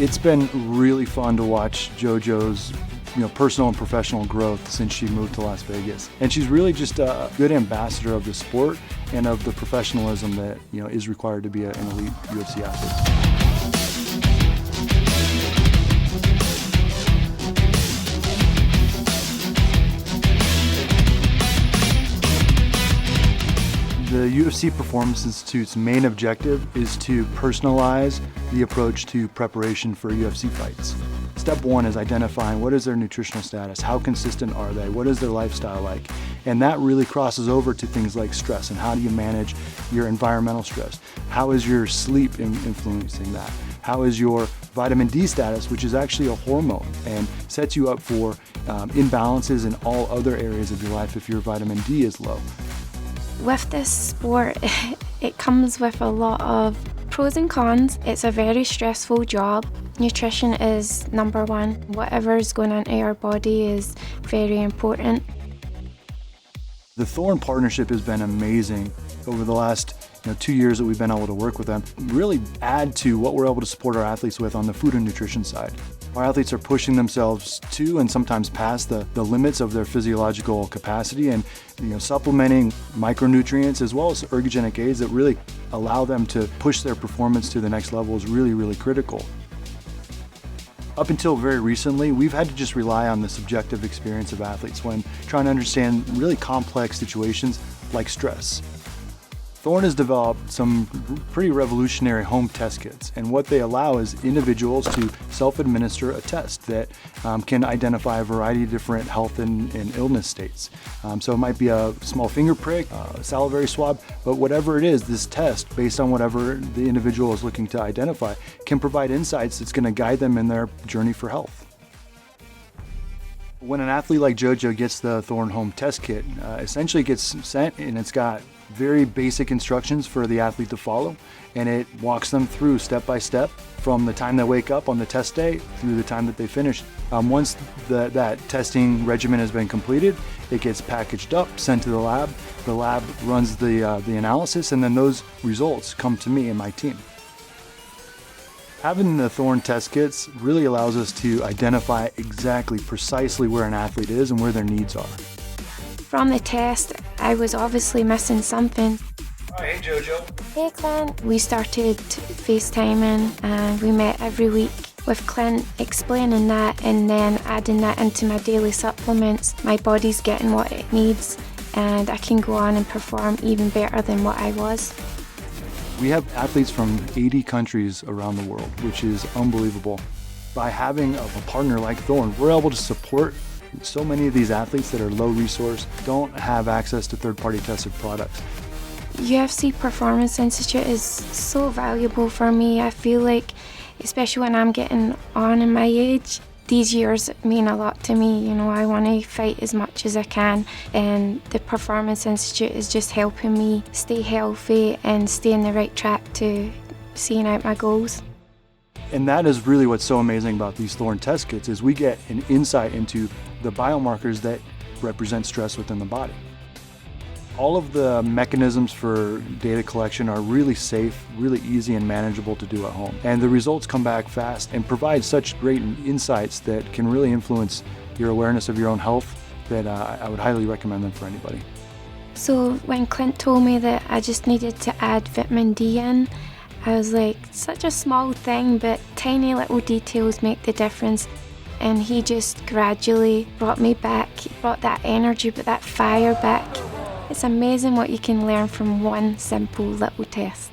It's been really fun to watch JoJo's personal and professional growth since she moved to Las Vegas. And she's really just a good ambassador of the sport and of the professionalism that is required to be an elite UFC athlete. The UFC Performance Institute's main objective is to personalize the approach to preparation for UFC fights. Step one is identifying what is their nutritional status, how consistent are they, what is their lifestyle like, and that really crosses over to things like stress and how do you manage your environmental stress, how is your sleep influencing that, how is your vitamin D status, which is actually a hormone and sets you up for imbalances in all other areas of your life if your vitamin D is low. With this sport, it comes with a lot of pros and cons. It's a very stressful job. Nutrition is number one. Whatever is going into your body is very important. The Thorne partnership has been amazing over the last 2 years that we've been able to work with them. Really add to what we're able to support our athletes with on the food and nutrition side. Our athletes are pushing themselves to and sometimes past the limits of their physiological capacity and supplementing micronutrients as well as ergogenic aids that really allow them to push their performance to the next level is really, really critical. Up until very recently, we've had to just rely on the subjective experience of athletes when trying to understand really complex situations like stress. Thorne has developed some pretty revolutionary home test kits, and what they allow is individuals to self-administer a test that can identify a variety of different health and illness states. So it might be a small finger prick, a salivary swab, but whatever it is, this test, based on whatever the individual is looking to identify, can provide insights that's going to guide them in their journey for health. When an athlete like JoJo gets the Thorne home test kit, essentially it gets sent and it's got very basic instructions for the athlete to follow, and it walks them through step by step from the time they wake up on the test day through the time that they finish. Once that testing regimen has been completed, it gets packaged up, sent to the lab. The lab runs the analysis, and then those results come to me and my team. Having the Thorne test kits really allows us to identify exactly precisely where an athlete is and where their needs are. From the test, I was obviously missing something. Hey JoJo. Hey Clint. We started FaceTiming and we met every week with Clint explaining that and then adding that into my daily supplements. My body's getting what it needs and I can go on and perform even better than what I was. We have athletes from 80 countries around the world, which is unbelievable. By having a partner like Thorne, we're able to support so many of these athletes that are low resource, don't have access to third-party tested products. UFC Performance Institute is so valuable for me. I feel like, especially when I'm getting on in my age, these years mean a lot to me. I want to fight as much as I can, and the Performance Institute is just helping me stay healthy and stay in the right track to seeing out my goals. And that is really what's so amazing about these Thorne test kits is we get an insight into the biomarkers that represent stress within the body. All of the mechanisms for data collection are really safe, really easy and manageable to do at home. And the results come back fast and provide such great insights that can really influence your awareness of your own health that I would highly recommend them for anybody. So when Clint told me that I just needed to add vitamin D in, I was like, such a small thing, but tiny little details make the difference. And he just gradually brought me back, brought that energy, but that fire back. It's amazing what you can learn from one simple little test.